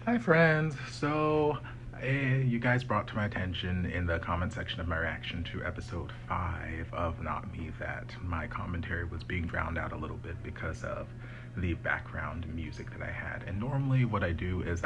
Hi, friends. You guys brought to my attention in the comment section of my reaction to episode 5 of Not Me that my commentary was being drowned out a little bit because of the background music that I had. And normally, what I do is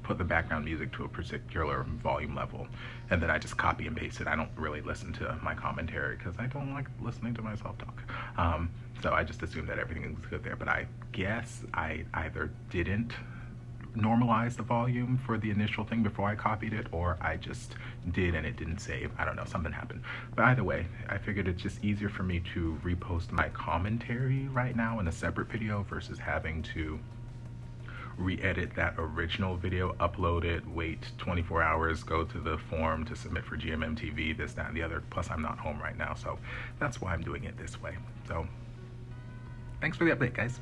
put the background music to a particular volume level and then I just copy and paste it. I don't really listen to my commentary because I don't like listening to myself talk. So I just assume that everything is good there. But I guess I either didn't normalize the volume for the initial thing before I copied it, or I just did and it didn't save. I don't know, something happened. But either way, I figured it's just easier for me to repost my commentary right now in a separate video versus having to re-edit that original video, upload it, wait 24 hours, go to the form to submit for GMMTV, this, that, and the other. Plus, I'm not home right now, so that's why I'm doing it this way. So, thanks for the update, guys.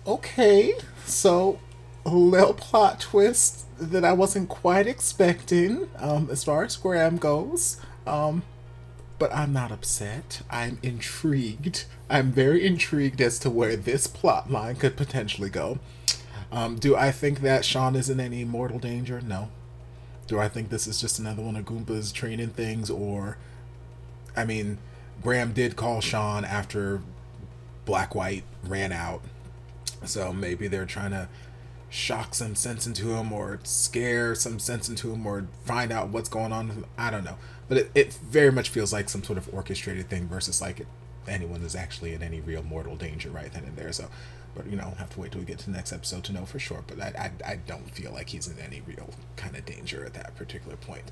Okay, so a little plot twist that I wasn't quite expecting as far as Graham goes. But I'm not upset. I'm intrigued. I'm very intrigued as to where this plot line could potentially go. Do I think that Sean is in any mortal danger? No. Do I think this is just another one of Goomba's training things? Or, I mean, Graham did call Sean after Black White ran out. So maybe they're trying to shock some sense into him or scare some sense into him or find out what's going on. I don't know. But it very much feels like some sort of orchestrated thing versus like anyone is actually in any real mortal danger right then and there. So, but have to wait till we get to the next episode to know for sure. But I don't feel like he's in any real kind of danger at that particular point.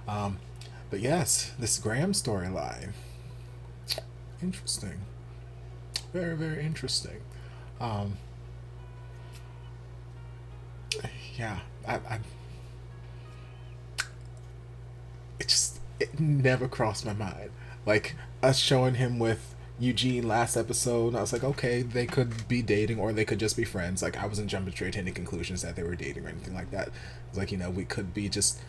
But yes, this Graham storyline. Interesting. Very, very interesting. Um, yeah, it never crossed my mind. Like us showing him with Eugene last episode, I was like, okay, they could be dating or they could just be friends. Like I wasn't jumping straight to any conclusions that they were dating or anything like that. It's like we could be just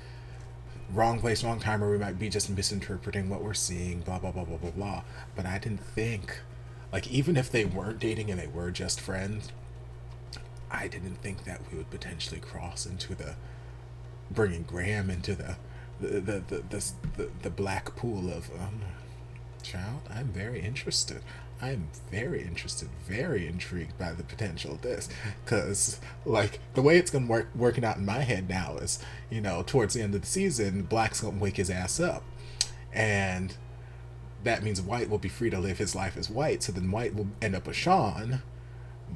wrong place, wrong time, or we might be just misinterpreting what we're seeing. Blah blah blah blah blah blah. But I didn't think, like, even if they weren't dating and they were just friends, I didn't think that we would potentially cross into the bringing Graham into the black pool of child. I'm very interested. I'm very interested, very intrigued by the potential of this, because like the way it's gonna working out in my head now is, towards the end of the season, Black's gonna wake his ass up, and that means White will be free to live his life as White. So then White will end up with Sean,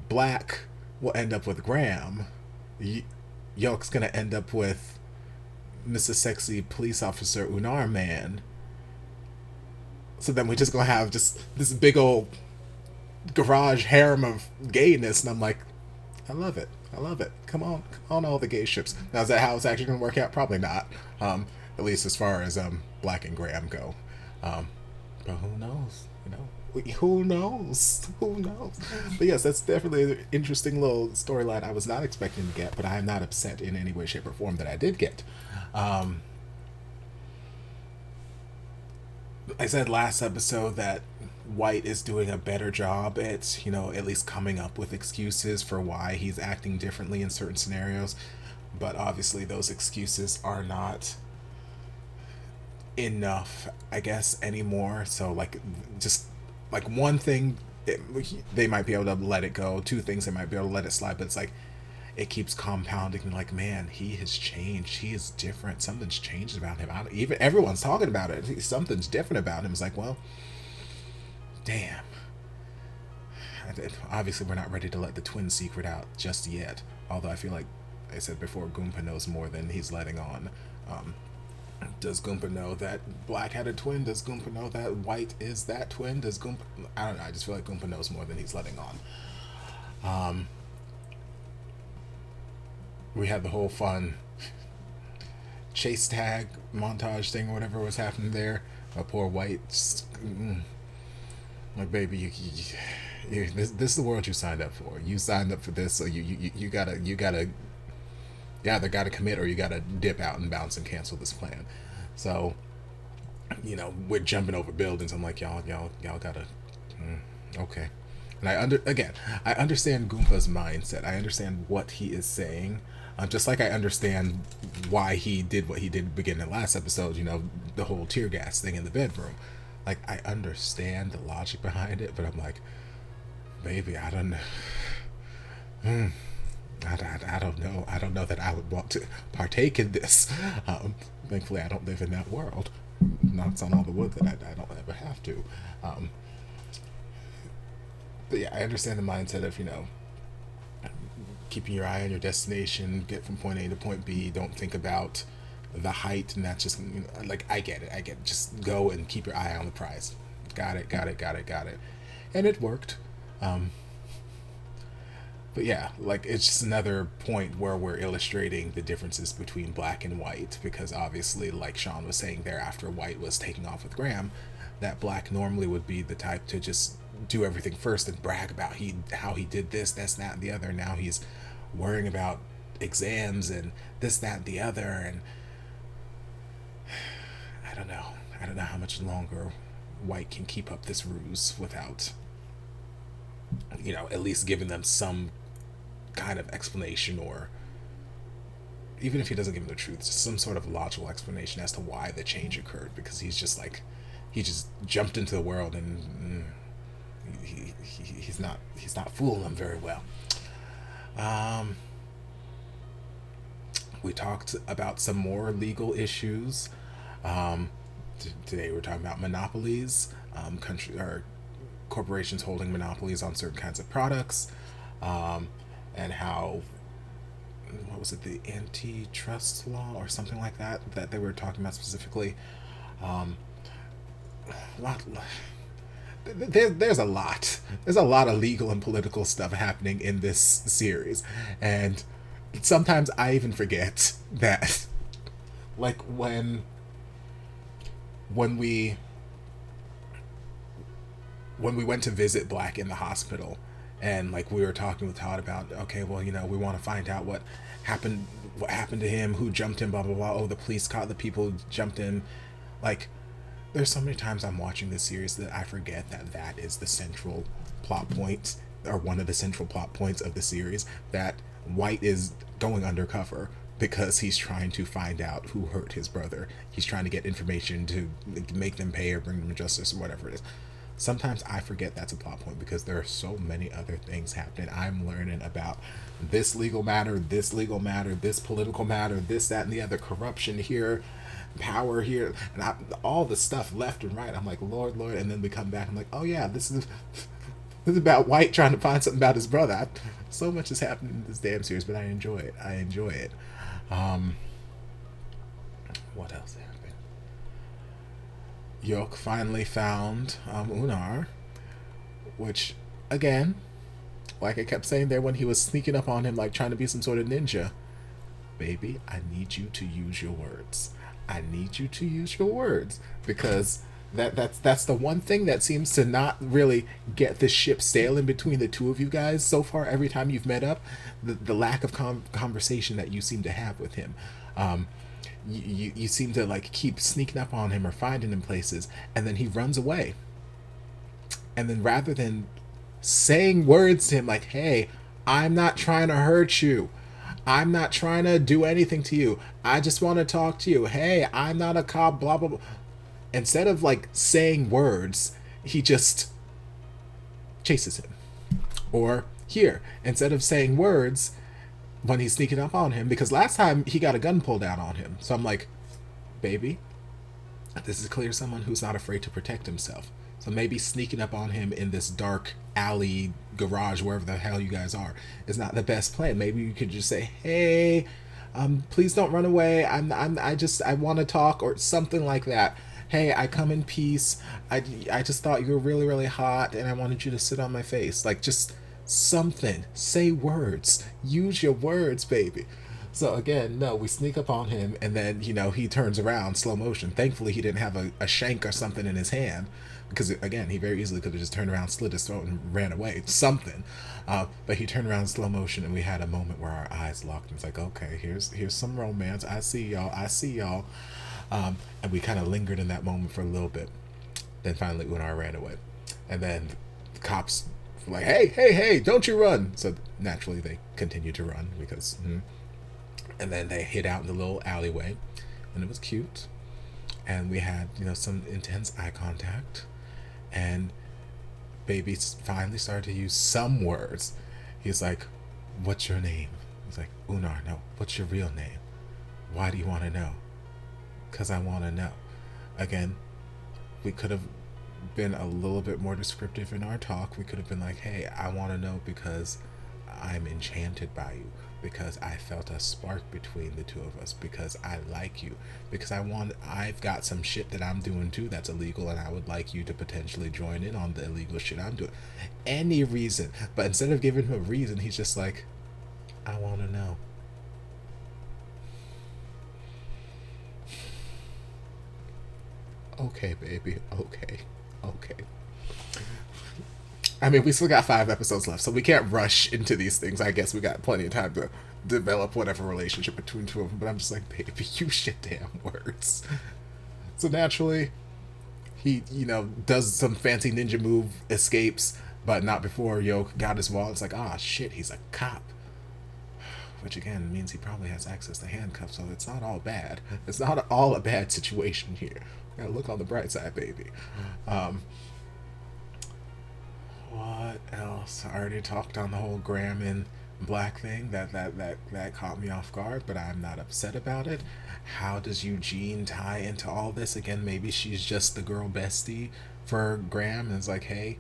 Black will end up with Graham, Yoke's gonna end up with Mr. Sexy Police Officer Unar Man. So then we're just gonna have just this big old garage harem of gayness, and I'm like, I love it. I love it. Come on, all the gay ships. Now is that how it's actually gonna work out? Probably not. At least as far as Black and Graham go. But who knows? Who knows? Who knows? But yes, that's definitely an interesting little storyline I was not expecting to get, but I am not upset in any way, shape, or form that I did get. I said last episode that White is doing a better job at, at least coming up with excuses for why he's acting differently in certain scenarios. But obviously, those excuses are not enough, I guess, anymore. So, like, just like one thing, they might be able to let it go. Two things, they might be able to let it slide. But it's like, it keeps compounding. Like, man, he has changed. He is different. Something's changed about him. Even everyone's talking about it. Something's different about him. It's like, well, damn. Obviously, we're not ready to let the twin secret out just yet. Although I feel like I said before, Goomba knows more than he's letting on. Does Goomba know that Black had a twin? Does Goomba know that White is that twin? Does Goomba... I don't know. I just feel like Goomba knows more than he's letting on. We had the whole fun chase tag montage thing or whatever was happening there. Poor White. Like, baby, this is the world you signed up for. You signed up for this, so you gotta either gotta commit or you gotta dip out and bounce and cancel this plan. So, we're jumping over buildings. I'm like, y'all gotta, okay. And I understand Goompa's mindset. I understand what he is saying. Just like I understand why he did what he did beginning of last episode, you know, the whole tear gas thing in the bedroom. Like, I understand the logic behind it, but I'm like, baby, I don't know. I don't know. I don't know that I would want to partake in this. Thankfully, I don't live in that world. Knocks on all the wood that I don't ever have to. But yeah, I understand the mindset of, you know, keeping your eye on your destination, get from point A to point B, don't think about the height, and that's just, you know, like, I get it. Just go and keep your eye on the prize. Got it. And it worked. But yeah, like, it's just another point where we're illustrating the differences between black and white, because obviously, like Sean was saying there, after White was taking off with Graham, that black normally would be the type to just do everything first and brag about how he did this, that, and the other. Now he's worrying about exams and this, that, and the other, and I don't know how much longer White can keep up this ruse without, you know, at least giving them some kind of explanation, or even if he doesn't give them the truth, just some sort of logical explanation as to why the change occurred, because he's just like, he just jumped into the world, and he's not fooling them very well. We talked about some more legal issues. Today we're talking about monopolies, country or corporations holding monopolies on certain kinds of products, and how, what was it, the antitrust law or something like that they were talking about specifically. There's a lot of legal and political stuff happening in this series, and sometimes I even forget that, like, when we went to visit Black in the hospital, and like we were talking with Todd about, okay, well, you know, we want to find out what happened to him, who jumped in, blah blah blah. Oh, the police caught the people who jumped in. Like, there's so many times I'm watching this series that I forget that is the central plot point, or one of the central plot points of the series, that White is going undercover because he's trying to find out who hurt his brother. He's trying to get information to make them pay or bring them justice or whatever it is. Sometimes I forget that's a plot point because there are so many other things happening. I'm learning about this legal matter, this political matter, this, that, and the other, corruption here, power here, and all the stuff left and right. I'm like, Lord, and then we come back. I'm like, oh yeah, this is about White trying to find something about his brother. So much has happened in this damn series, but I enjoy it. What else happened? Yoke finally found Unar, which, again, like I kept saying there when he was sneaking up on him, like trying to be some sort of ninja. Baby, I need you to use your words. Because that's the one thing that seems to not really get the ship sailing between the two of you guys so far. Every time you've met up, the lack of conversation that you seem to have with him. You seem to like keep sneaking up on him or finding him places, and then he runs away. And then rather than saying words to him like, hey, I'm not trying to hurt you, I'm not trying to do anything to you, I just want to talk to you, hey, I'm not a cop, blah blah blah, instead of like saying words, he just chases him. Or here, instead of saying words when he's sneaking up on him, because last time he got a gun pulled out on him. So I'm like, baby, this is clear someone who's not afraid to protect himself. So maybe sneaking up on him in this dark alley, garage, wherever the hell you guys are, is not the best plan. Maybe you could just say, hey, please don't run away. I want to talk, or something like that. Hey, I come in peace. I just thought you were really, really hot, and I wanted you to sit on my face. Like, just something. Say words. Use your words, baby. So again, no, we sneak up on him, and then, you know, he turns around, slow motion. Thankfully, he didn't have a shank or something in his hand, because, again, he very easily could have just turned around, slit his throat, and ran away. Something. But he turned around in slow motion, and we had a moment where our eyes locked, and it's like, okay, here's some romance. I see y'all. And we kind of lingered in that moment for a little bit. Then finally, Unar ran away. And then the cops like, hey, don't you run. So naturally they continue to run because, and then they hid out in the little alleyway, and it was cute. And we had, some intense eye contact, and baby finally started to use some words. He's like, what's your name? He's like, Unar, no, what's your real name? Why do you want to know? Because I want to know. Again, we could have been a little bit more descriptive in our talk. We could have been like, hey, I want to know because I'm enchanted by you, because I felt a spark between the two of us, because I like you, because I've got some shit that I'm doing too that's illegal, and I would like you to potentially join in on the illegal shit I'm doing. Any reason. But instead of giving him a reason, he's just like, I want to know. Okay, baby. Okay. I mean, we still got 5 episodes left, so we can't rush into these things. I guess we got plenty of time to develop whatever relationship between two of them, but I'm just like, baby, you shit damn words. So naturally, he, does some fancy ninja move, escapes, but not before Yoke got his wallet. It's like, shit, he's a cop. Which again means he probably has access to handcuffs, so it's not all bad. It's not all a bad situation here. We gotta look on the bright side, baby. What else? I already talked on the whole Graham and Black thing. That caught me off guard, but I'm not upset about it. How does Eugene tie into all this? Again, maybe she's just the girl bestie for Graham, and it's like, hey,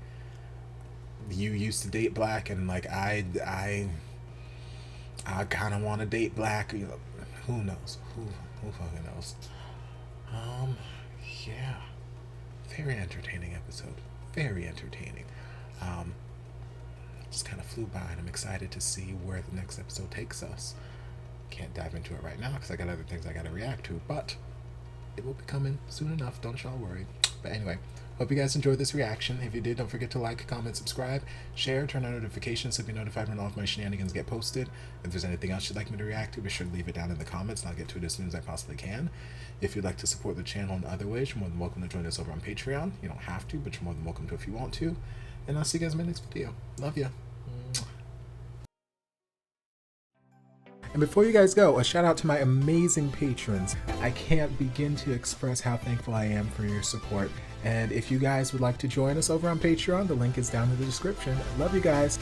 you used to date Black, and like I kind of want to date Black. Who knows? Who fucking knows? Yeah, very entertaining episode. Very entertaining. Just kind of flew by, and I'm excited to see where the next episode takes us. Can't dive into it right now because I got other things I got to react to, but it will be coming soon enough. Don't y'all worry. But anyway, hope you guys enjoyed this reaction. If you did, don't forget to like, comment, subscribe, share, turn on notifications so you'll be notified when all of my shenanigans get posted. If there's anything else you'd like me to react to, be sure to leave it down in the comments, and I'll get to it as soon as I possibly can. If you'd like to support the channel in other ways, you're more than welcome to join us over on Patreon. You don't have to, but you're more than welcome to if you want to. And I'll see you guys in my next video. Love ya. And before you guys go, a shout out to my amazing patrons. I can't begin to express how thankful I am for your support. And if you guys would like to join us over on Patreon, the link is down in the description. Love you guys.